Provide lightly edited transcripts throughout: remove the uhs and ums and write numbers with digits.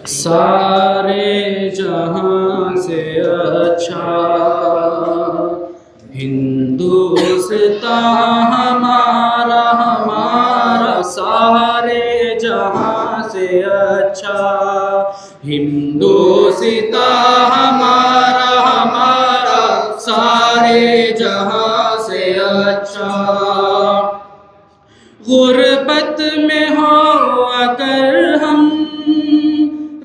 सारे जहां से अच्छा हिंदुस्तान हमारा हमारा सारे जहां से अच्छा हिंदुस्तान हमारा हमारा सारे जहां से अच्छा। गुर्बत में हो अगर हम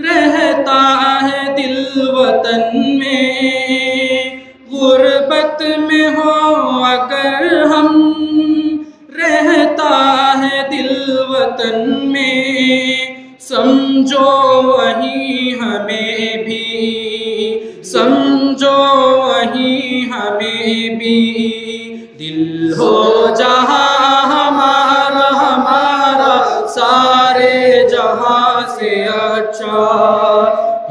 रहता है दिल वतन में, गुर्बत में हो अगर हम रहता है दिल वतन में, समझो वही हमें भी, समझो वही हमें भी दिल हो जहाँ हमारा हमारा सारे जहाँ से अच्छा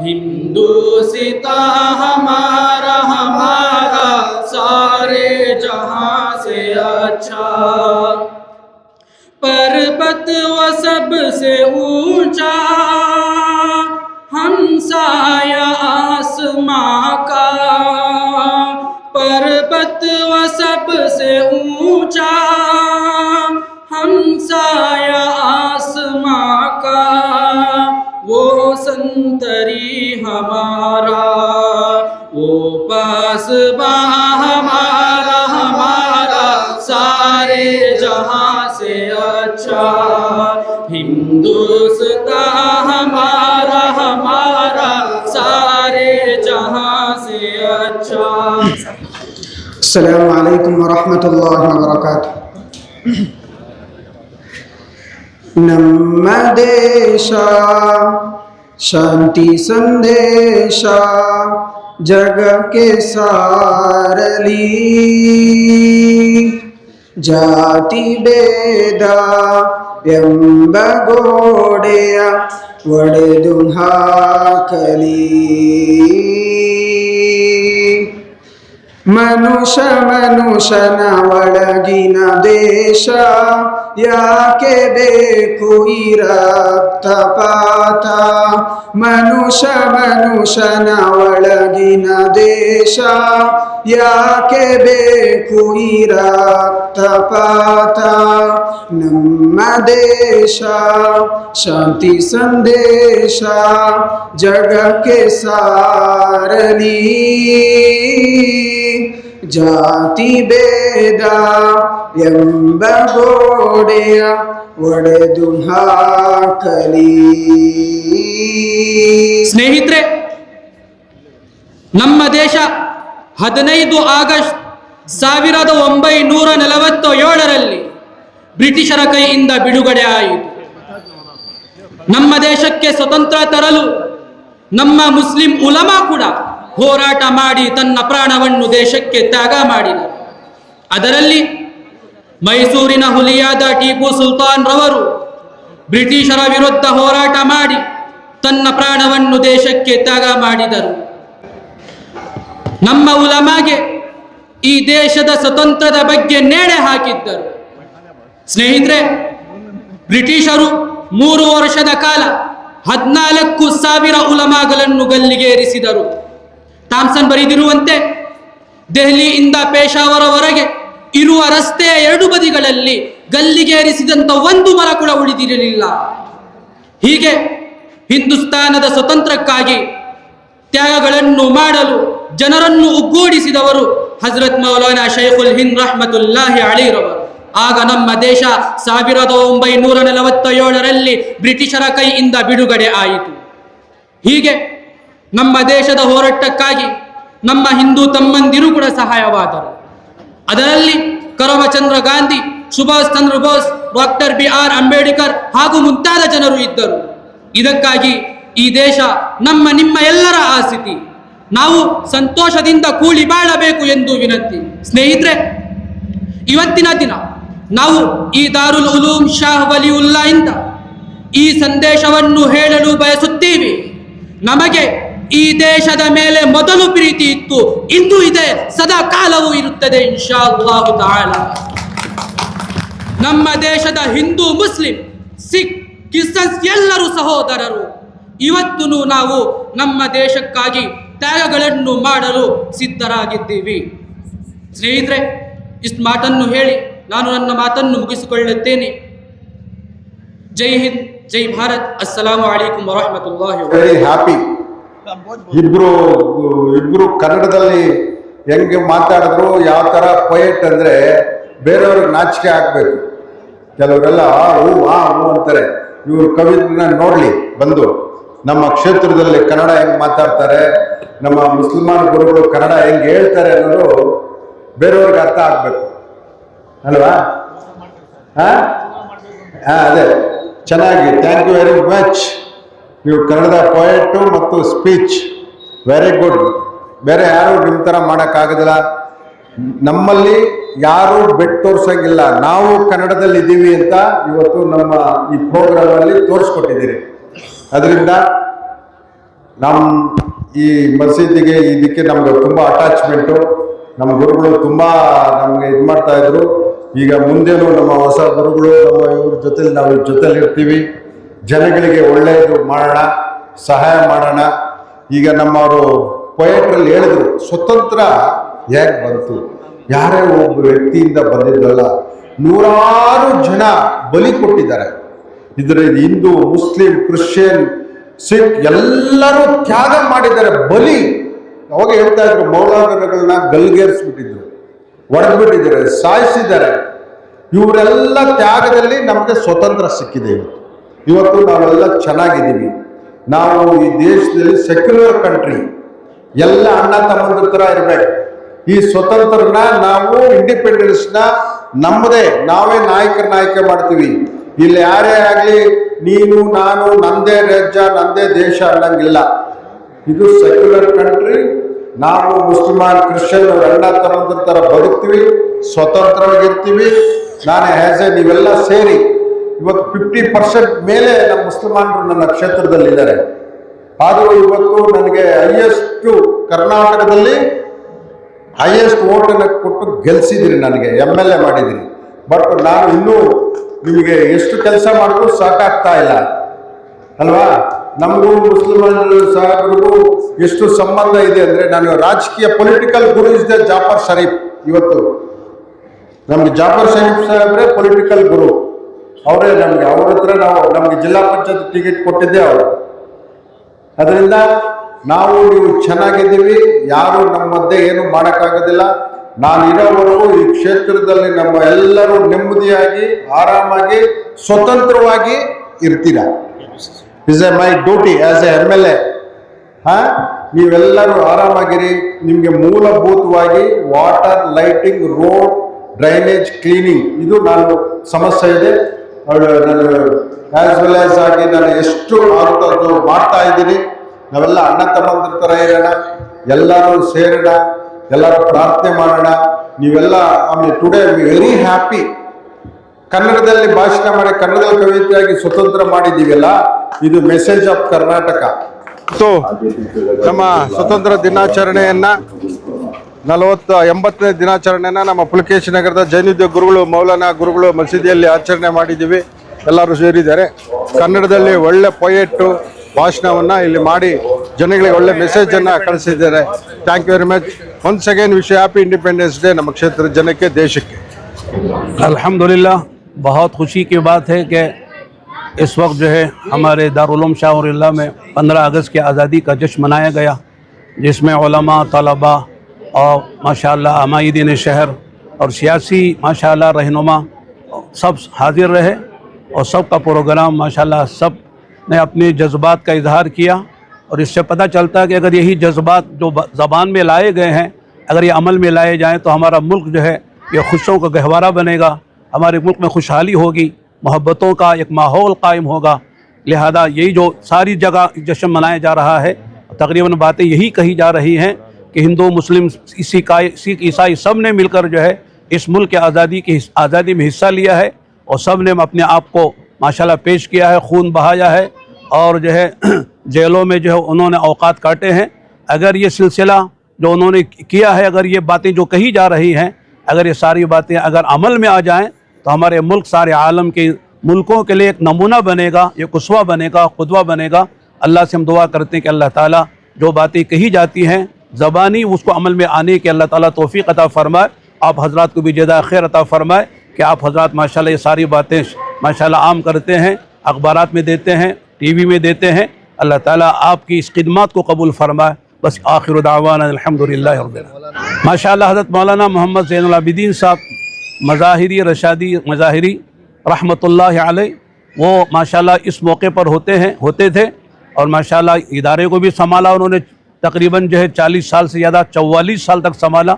हिंदुस्तान हमारा हमारा सारे जहाँ से अच्छा। पर्वत व सबसे ऊंचा हमसाया आसमां का, पर्वत व सबसे ऊंचा हमसाया आसमां का, वो संतरी हमारा वो पासबा हमारा हमारा सारे जहां से अच्छा हिंदुस्तान हमारा हमारा सारे जहां से अच्छा। अस्सलामु अलैकुम वरहमतुल्लाहि वबरकातुहु। ನಮ್ಮ ದೇಶ ಶಾಂತಿ ಸಂದೇಶ ಜಗಕ್ಕೆ ಸಾರಲಿ, ಜಾತಿ ಭೇದ ಎಂಬ ಗೋಡೆಯ ಒಡೆದು ಹಾಕಲಿ, ಮನುಷ್ಯ ಮನುಷ್ಯನ ಒಳಗಿನ ದೇಶ ಯಾಕೆ ಬೇಕು ಈ ರಕ್ತಪಾತ, ಮನುಷ್ಯ ಮನುಷ್ಯನ ಒಳಗಿನ ದೇಶ ಯಾಕೆ ಬೇಕು ಈ ರಕ್ತಪಾತ, ನಮ್ಮ ದೇಶ ಶಾಂತಿ ಸಂದೇಶ ಜಗಕ್ಕೆ ಸಾರಲಿ, ಜಾತಿ ಭೇದ ಎಂಬ ಗೋಡೆಯ ಒಡೆದು ಹಾಕಲಿ. ಸ್ನೇಹಿತರೆ, ನಮ್ಮ ದೇಶ 15 ಆಗಸ್ಟ್ 1947ರಲ್ಲಿ ಬ್ರಿಟಿಷರ ಕೈಯಿಂದ ಬಿಡುಗಡೆ ಆಯಿತು. ನಮ್ಮ ದೇಶಕ್ಕೆ ಸ್ವತಂತ್ರ ತರಲು ನಮ್ಮ ಮುಸ್ಲಿಂ ಉಲಮಾ ಕೂಡ ಹೋರಾಟ ಮಾಡಿ ತನ್ನ ಪ್ರಾಣವನ್ನು ದೇಶಕ್ಕೆ ತ್ಯಾಗ ಮಾಡಿದರು. ಅದರಲ್ಲಿ ಮೈಸೂರಿನ ಹುಲಿಯಾದ ಟಿಪ್ಪು ಸುಲ್ತಾನ್ ರವರು ಬ್ರಿಟಿಷರ ವಿರುದ್ಧ ಹೋರಾಟ ಮಾಡಿ ತನ್ನ ಪ್ರಾಣವನ್ನು ದೇಶಕ್ಕೆ ತ್ಯಾಗ ಮಾಡಿದರು. ನಮ್ಮ ಉಲಮಾಗೆ ಈ ದೇಶದ ಸ್ವತಂತ್ರದ ಬಗ್ಗೆ ನೇಣೆ ಹಾಕಿದ್ದರು. ಸ್ನೇಹಿತರೆ, ಬ್ರಿಟಿಷರು 3 ವರ್ಷದ ಕಾಲ 14,000 ಉಲಮಾಗಳನ್ನು ಗಲ್ಲಿಗೇರಿಸಿದರು. ಥಾಮ್ಸನ್ ಬರೆದಿರುವಂತೆ ದೆಹಲಿಯಿಂದ ಪೇಶಾವರವರೆಗೆ ಇರುವ ರಸ್ತೆಯ 2 ಬದಿಗಳಲ್ಲಿ ಗಲ್ಲಿಗೇರಿಸಿದಂಥ ಒಂದು ಮರ ಕೂಡ ಉಳಿದಿರಲಿಲ್ಲ. ಹೀಗೆ ಹಿಂದೂಸ್ತಾನದ ಸ್ವತಂತ್ರಕ್ಕಾಗಿ ತ್ಯಾಗಗಳನ್ನು ಮಾಡಲು ಜನರನ್ನು ಒಗ್ಗೂಡಿಸಿದವರು ಹಜರತ್ ಮೌಲಾನಾ ಶೈಖುಲ್ ಹಿಂದ್ ರಹಮತುಲ್ಲಾಹಿ ಅಲೈಹಿರವರು. ಆಗ ನಮ್ಮ ದೇಶ 1947ರಲ್ಲಿ ಬ್ರಿಟಿಷರ ಕೈಯಿಂದ ಬಿಡುಗಡೆ ಆಯಿತು. ಹೀಗೆ ನಮ್ಮ ದೇಶದ ಹೋರಾಟಕ್ಕಾಗಿ ನಮ್ಮ ಹಿಂದೂ ತಮ್ಮಂದಿರು ಕೂಡ ಸಹಾಯವಾದರು. ಅದರಲ್ಲಿ ಕರಮಚಂದ್ರ ಗಾಂಧಿ, ಸುಭಾಷ್ ಚಂದ್ರ ಬೋಸ್, ಡಾಕ್ಟರ್ BR ಅಂಬೇಡ್ಕರ್ ಹಾಗೂ ಮುಂತಾದ ಜನರು ಇದ್ದರು. ಇದಕ್ಕಾಗಿ ಈ ದೇಶ ನಮ್ಮ ನಿಮ್ಮ ಎಲ್ಲರ ಆಸ್ಥಿತಿ. ನಾವು ಸಂತೋಷದಿಂದ ಕೂಡಿ ಬಾಳಬೇಕು ಎಂದು ವಿನಂತಿ. ಸ್ನೇಹಿತರೆ, ಇವತ್ತಿನ ದಿನ ನಾವು ಈ ದಾರುಲ್ ಉಲೂಮ್ ಶಾಹ್ ವಲಿಯುಲ್ಲಾ ಇಂದ ಈ ಸಂದೇಶವನ್ನು ಹೇಳಲು ಬಯಸುತ್ತೀವಿ. ನಮಗೆ ಈ ದೇಶದ ಮೇಲೆ ಮೊದಲು ಪ್ರೀತಿ ಇತ್ತು, ಇಂದು ಇದೆ, ಸದಾ ಕಾಲವೂ ಇರುತ್ತದೆ ಇನ್ಶಾ ಅಲ್ಲಾಹು ತಾಲಾ. ನಮ್ಮ ದೇಶದ ಹಿಂದೂ, ಮುಸ್ಲಿಂ, ಸಿಖ್, ಕ್ರಿಶ್ಚಿಯನ್ಸ್ ಎಲ್ಲರೂ ಸಹೋದರರು. ಇವತ್ತೂ ನಾವು ನಮ್ಮ ದೇಶಕ್ಕಾಗಿ ತ್ಯಾಗಗಳನ್ನು ಮಾಡಲು ಸಿದ್ಧರಾಗಿದ್ದೀವಿ. ಸ್ನೇಹಿತರೆ, ಇಷ್ಟು ಮಾತನ್ನು ಹೇಳಿ ನಾನು ನನ್ನ ಮಾತನ್ನು ಮುಗಿಸಿಕೊಳ್ಳುತ್ತೇನೆ. ಜೈ ಹಿಂದ್, ಜೈ ಭಾರತ್. ಅಸ್ಸಲಾಮು ಅಲೈಕುಂ ವರಹಮತುಲ್ಲಾಹಿ. Very happy. ಇಬ್ರು ಕನ್ನಡದಲ್ಲಿ ಹೆಂಗೆ ಮಾತಾಡಿದ್ರು, ಯಾವ ಥರ ಪೊಯೆಟ್ ಅಂದರೆ ಬೇರೆಯವ್ರಿಗೆ ನಾಚಿಕೆ ಆಗಬೇಕು. ಕೆಲವರೆಲ್ಲ ಹೂ ಅಂತಾರೆ. ಇವರು ಕವಿನ ನೋಡಲಿ ಬಂದು ನಮ್ಮ ಕ್ಷೇತ್ರದಲ್ಲಿ ಕನ್ನಡ ಹೆಂಗೆ ಮಾತಾಡ್ತಾರೆ, ನಮ್ಮ ಮುಸಲ್ಮಾನ್ ಗುರುಗಳು ಕನ್ನಡ ಹೆಂಗೆ ಹೇಳ್ತಾರೆ ಅನ್ನೋದು ಬೇರೆಯವ್ರಿಗೆ ಅರ್ಥ ಆಗಬೇಕು ಅಲ್ವಾ? ಅದೇ ಚೆನ್ನಾಗಿ. Thank you very much. ನೀವು ಕನ್ನಡದ ಪೊಯೆಟು ಮತ್ತು ಸ್ಪೀಚ್ ವೆರಿ ಗುಡ್. ಬೇರೆ ಯಾರು ನಿಮ್ಮ ಥರ ಮಾಡೋಕ್ಕಾಗೋದಿಲ್ಲ. ನಮ್ಮಲ್ಲಿ ಯಾರು ಬೆಟ್ ತೋರ್ಸಂಗಿಲ್ಲ. ನಾವು ಕನ್ನಡದಲ್ಲಿ ಇದ್ದೀವಿ ಅಂತ ಇವತ್ತು ನಮ್ಮ ಈ ಪ್ರೋಗ್ರಾಮಲ್ಲಿ ತೋರಿಸ್ಕೊಟ್ಟಿದ್ದೀರಿ. ಅದರಿಂದ ನಮ್ಮ ಈ ಮಸೀದಿಗೆ ಇದಕ್ಕೆ ನಮ್ಗೆ ತುಂಬ ಅಟ್ಯಾಚ್ಮೆಂಟು. ನಮ್ಮ ಗುರುಗಳು ತುಂಬ ನಮಗೆ ಇದು ಮಾಡ್ತಾಯಿದ್ರು. ಈಗ ಮುಂದೇನು ನಮ್ಮ ಹೊಸ ಗುರುಗಳು ನಮ್ಮ ಇವ್ರ ಜೊತೆಲಿ ನಾವು ಜೊತೆಲಿ ಇರ್ತೀವಿ. ಜನಗಳಿಗೆ ಒಳ್ಳೆಯದು ಮಾಡೋಣ, ಸಹಾಯ ಮಾಡೋಣ. ಈಗ ನಮ್ಮವರು ಪೊಯೆಟ್ರಲ್ಲಿ ಹೇಳಿದ್ರು, ಸ್ವತಂತ್ರ ಹೇಗೆ ಬಂತು, ಯಾರೇ ಒಬ್ಬ ವ್ಯಕ್ತಿಯಿಂದ ಬಂದಿದ್ದಲ್ಲ, ನೂರಾರು ಜನ ಬಲಿ ಕೊಟ್ಟಿದ್ದಾರೆ. ಇದರಲ್ಲಿ ಹಿಂದೂ, ಮುಸ್ಲಿಂ, ಕ್ರಿಶ್ಚಿಯನ್, ಸಿಖ್ ಎಲ್ಲರೂ ತ್ಯಾಗ ಮಾಡಿದ್ದಾರೆ. ಬಲಿ ಅವಾಗ ಹೇಳ್ತಾ ಇದ್ರು, ಮೌಲಾನಗಳನ್ನ ಗಲ್ಗೇರಿಸ್ಬಿಟ್ಟಿದ್ರು, ಹೊಡೆದ್ಬಿಟ್ಟಿದ್ದಾರೆ, ಸಾಯಿಸಿದ್ದಾರೆ. ಇವರೆಲ್ಲ ತ್ಯಾಗದಲ್ಲಿ ನಮಗೆ ಸ್ವತಂತ್ರ ಸಿಕ್ಕಿದೆ. ಇವತ್ತು ನಾವೆಲ್ಲ ಚೆನ್ನಾಗಿದ್ದೀವಿ. ನಾವು ಈ ದೇಶದಲ್ಲಿ ಸೆಕ್ಯುಲರ್ ಕಂಟ್ರಿ, ಎಲ್ಲ ಅಣ್ಣ ತಮ್ಮಂದ್ರ ಥರ ಇರಬೇಕು. ಈ ಸ್ವತಂತ್ರನ ನಾವು ಇಂಡಿಪೆಂಡೆನ್ಸ್ನ ನಮ್ಮದೇ ನಾವೇ ನಾಯಕ ಮಾಡ್ತೀವಿ. ಇಲ್ಲಿ ಯಾರೇ ಆಗಲಿ ನೀನು ನಾನು ನಂದೇ ರಾಜ್ಯ ನಂದೇ ದೇಶ ಅನ್ನಂಗಿಲ್ಲ. ಇದು ಸೆಕ್ಯುಲರ್ ಕಂಟ್ರಿ. ನಾವು ಮುಸ್ಲಿಮಾನ್ ಕ್ರಿಶ್ಚಿಯನ್ ಅಣ್ಣ ತಮ್ಮಂದ್ರ ಥರ ಬದುಕ್ತೀವಿ, ಸ್ವತಂತ್ರವಾಗಿರ್ತೀವಿ. ನಾನು ನೀವೆಲ್ಲ ಸೇರಿ ಇವತ್ತು 50% ಮೇಲೆ ನಮ್ಮ ಮುಸಲ್ಮಾನರು ನನ್ನ ಕ್ಷೇತ್ರದಲ್ಲಿದ್ದಾರೆ. ಆದರೂ ಇವತ್ತು ನನಗೆ ಕರ್ನಾಟಕದಲ್ಲಿ ಹೈಯೆಸ್ಟ್ ಓಟನ್ನು ಕೊಟ್ಟು ಗೆಲ್ಲಿಸಿದಿರಿ, ನನಗೆ MLA ಮಾಡಿದಿರಿ. ಬಟ್ ನಾನು ಇನ್ನೂ ನಿಮಗೆ ಎಷ್ಟು ಕೆಲಸ ಮಾಡಿದ್ರು ಸಾಕಾಗ್ತಾ ಇಲ್ಲ ಅಲ್ವಾ? ನಮಗೂ ಮುಸಲ್ಮಾನರು ಸಾಹೇಬರಿಗೂ ಎಷ್ಟು ಸಂಬಂಧ ಇದೆ ಅಂದರೆ, ನಾನು ರಾಜಕೀಯ ಪೊಲಿಟಿಕಲ್ ಗುರು ಇಸ್ ಜಾಫರ್ ಶರೀಫ್. ಇವತ್ತು ನಮ್ಗೆ ಜಾಫರ್ ಶರೀಫ್ ಸಾಹೇಬ್ರೆ ಪೊಲಿಟಿಕಲ್ ಗುರು. ಅವರೇ ನಮಗೆ, ಅವ್ರ ಹತ್ರ ನಮಗೆ ಜಿಲ್ಲಾ ಪಂಚಾಯತ್ ಟಿಕೆಟ್ ಕೊಟ್ಟಿದ್ದೆ ಅವರು. ಅದರಿಂದ ನೀವು ಚೆನ್ನಾಗಿದ್ದೀವಿ. ಯಾರು ನಮ್ಮ ಮಧ್ಯೆ ಏನು ಮಾಡೋಕ್ಕಾಗೋದಿಲ್ಲ. ನಾನು ಇರೋವರೆಗೂ ಈ ಕ್ಷೇತ್ರದಲ್ಲಿ ನಮ್ಮ ಎಲ್ಲರೂ ನೆಮ್ಮದಿಯಾಗಿ ಆರಾಮಾಗಿ ಸ್ವತಂತ್ರವಾಗಿ ಇರ್ತೀರಾ. Is my duty as A MLA. ನೀವೆಲ್ಲರೂ ಆರಾಮಾಗಿರಿ. ನಿಮಗೆ ಮೂಲಭೂತವಾಗಿ water, lighting, road, drainage, cleaning ಇದು ನಾನು ಸಮಸ್ಯೆ ಇದೆ. ನಾನು ಆಸ್ ವೆಲ್ ಆಸ್ ಆಗಿ ನಾನು ಎಷ್ಟು ಆಗುತ್ತೋ ಮಾಡ್ತಾ ಇದ್ದೀನಿ. ನಾವೆಲ್ಲ ಅಣ್ಣ ತಮ್ಮಂದ್ರ ಥರ ಇರೋಣ, ಎಲ್ಲರೂ ಸೇರೋಣ, ಎಲ್ಲರೂ ಪ್ರಾರ್ಥನೆ ಮಾಡೋಣ. ನೀವೆಲ್ಲ ಟುಡೇ ವೆರಿ ಹ್ಯಾಪಿ. ಕನ್ನಡದಲ್ಲಿ ಭಾಷಣ ಮಾಡಿ ಕನ್ನಡದಲ್ಲಿ ಕವಿತೆಯಾಗಿ ಸ್ವತಂತ್ರ ಮಾಡಿದ್ದೀವಲ್ಲ, ಇದು ಮೆಸೇಜ್ ಆಫ್ ಕರ್ನಾಟಕ. ಸೊ ನಮ್ಮ ಸ್ವತಂತ್ರ ದಿನಾಚರಣೆಯನ್ನ 80ನೇ ದಿನಾಚರಣೆನ ನಮ್ಮ ಪುಲಕೇಶಿ ನಗರದ ಜೈನುದ್ಯ ಗುರುಗಳು ಮೌಲಾನಾ ಗುರುಗಳು ಮಸೀದಿಯಲ್ಲಿ ಆಚರಣೆ ಮಾಡಿದ್ದೀವಿ. ಎಲ್ಲರೂ ಸೇರಿದ್ದಾರೆ. ಕನ್ನಡದಲ್ಲಿ ಒಳ್ಳೆ ಪೊಯೆಟ್ಟು ಭಾಷಣವನ್ನು ಇಲ್ಲಿ ಮಾಡಿ ಜನಗಳಿಗೆ ಒಳ್ಳೆ ಮೆಸೇಜನ್ನು ಕಳಿಸಿದ್ದಾರೆ. Thank you very much. Once again wish happy Independence Day ನಮ್ಮ ಕ್ಷೇತ್ರದ ಜನಕ್ಕೆ, ದೇಶಕ್ಕೆ. अल्हम्दुलिल्लाह, बहुत खुशी की बात है कि इस वक्त जो है हमारे दारुल उलूम शाहौरिल्लाह में 15 अगस्त की आज़ादी का जश्न मनाया गया, जिसमें उलमा, तलबा और माशाअल्लाह अमायदीन शहर और सियासी माशाअल्लाह रहनुमा सब हाजिर रहे और सब का प्रोग्राम माशाअल्लाह सब ने अपने जज्बात का इजहार किया. और इससे पता चलता है कि अगर यही जज्बात जो ज़बान में लाए गए हैं अगर ये अमल में लाए जाएँ तो हमारा मुल्क जो है ये खुशियों का गहवारा बनेगा, हमारे मुल्क में खुशहाली होगी, मोहब्बतों का एक माहौल कायम होगा. लिहाजा यही जो सारी जगह जश्न मनाया जा रहा है, तकरीबन बातें यही कही जा रही हैं कि हिंदू, मुस्लिम, सिख, ईसाई सब ने मिलकर जो है इस मुल्क के आज़ादी में हिस्सा लिया है और सब ने अपने आप को माशाल्लाह पेश किया है, खून बहाया है और जो है जेलों में जो है उन्होंने औकात काटे हैं. अगर ये सिलसिला जो उन्होंने किया है, अगर ये बातें जो कही जा रही हैं, अगर ये सारी बातें अगर अमल में आ जाएं तो हमारे मुल्क सारे आलम के मुल्कों के लिए एक नमूना बनेगा, एक उसवा बनेगा, खुदवा बनेगा. अल्लाह से हम दुआ करते हैं कि अल्लाह ताला जो बातें कही जाती हैं ज़बानी उसको अमल में आने की अल्लाह ताला तौफीक अता फरमाए। आप हजरात को भी ज़्यादा खैर अता फरमाए कि आप हजरात माशाल्लाह ये सारी बातें माशाल्लाह आम करते हैं, अखबारात में देते हैं, टीवी में देते हैं। अल्लाह ताला आपकी इस खिदमत को कबूल फरमाए। बस आखिर दावाना अल्हम्दुलिल्लाह रब्बिल आलमीन। माशाल्लाह हज़रत मौलाना मोहम्मद ज़ैनुल आबिदीन साहब मज़ाहिरी रशादी मज़ाहिरी रहमतुल्लाहि अलैह वो माशाल्लाह इस मौके पर होते थे और माशाल्लाह इदारे को भी संभाला उन्होंने, तकरीबन जो है 40 साल से ज़्यादा 44 साल तक संभाला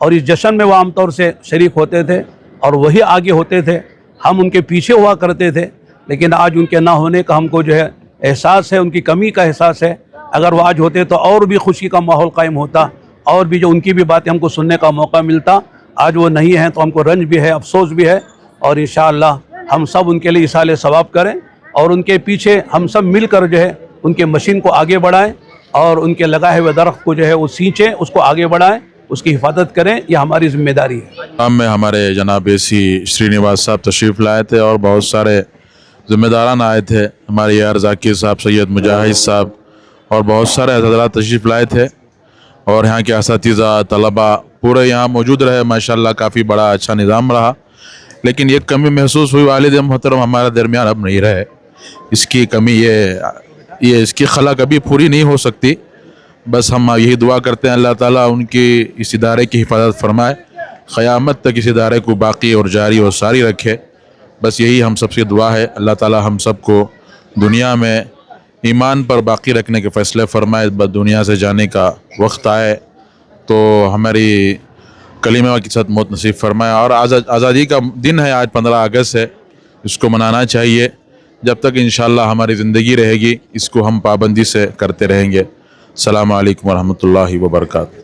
और इस जश्न में वो आमतौर से शरीक होते थे और वही आगे होते थे, हम उनके पीछे हुआ करते थे। लेकिन आज उनके ना होने का हमको जो है एहसास है, उनकी कमी का एहसास है। अगर वो आज होते तो और भी खुशी का माहौल कायम होता और भी जो उनकी भी बातें हमको सुनने का मौका मिलता। आज वो नहीं हैं तो हमको रंज भी है, अफसोस भी है और इंशाअल्लाह हम सब उनके लिए इसाले सवाब करें और उनके पीछे हम सब मिलकर जो है उनके मशीन को आगे बढ़ाएं और उनके लगाए हुए दरख्त को जो है वो सींचें, उसको आगे बढ़ाएं, उसकी हिफाजत करें। ये हमारी जिम्मेदारी है। हम में हमारे जनाब एसी श्रीनिवास साहब तशरीफ़ लाए थे और बहुत सारे ज़िम्मेदारान आए थे, हमारे यार ज़ाकिर साहब, सैयद मुजाहिद साहब और बहुत सारे हज़रात तशरीफ़ लाए थे और यहाँ के असातिज़ा तलबा पूरे यहाँ मौजूद रहे। माशाल्लाह काफ़ी बड़ा अच्छा निज़ाम रहा। लेकिन एक कमी महसूस हुई, वालिद मोहतरम हमारे दरमियान अब नहीं रहे। इसकी कमी ये इसकी खला कभी पूरी नहीं हो सकती। बस हम यही दुआ करते हैं अल्लाह ताला उनकी इस इदारे की हिफाजत फरमाए, क़यामत तक इस इदारे को बाकी और जारी और सारी रखे। बस यही हम सबसे दुआ है। अल्लाह ताला हम सबको दुनिया में ईमान पर बाकी रखने के फ़ैसले फरमाए। बस दुनिया से जाने का वक्त आए तो हमारी कलीमा के साथ मौत नसीब फरमाए। और आज़ादी का दिन है आज, 15 अगस्त है, इसको मनाना चाहिए। जब तक इंशाअल्लाह हमारी ज़िंदगी रहेगी इसको हम पाबंदी से करते रहेंगे। अस्सलामु अलैकुम वरहमतुल्लाहि वबरकातुहू।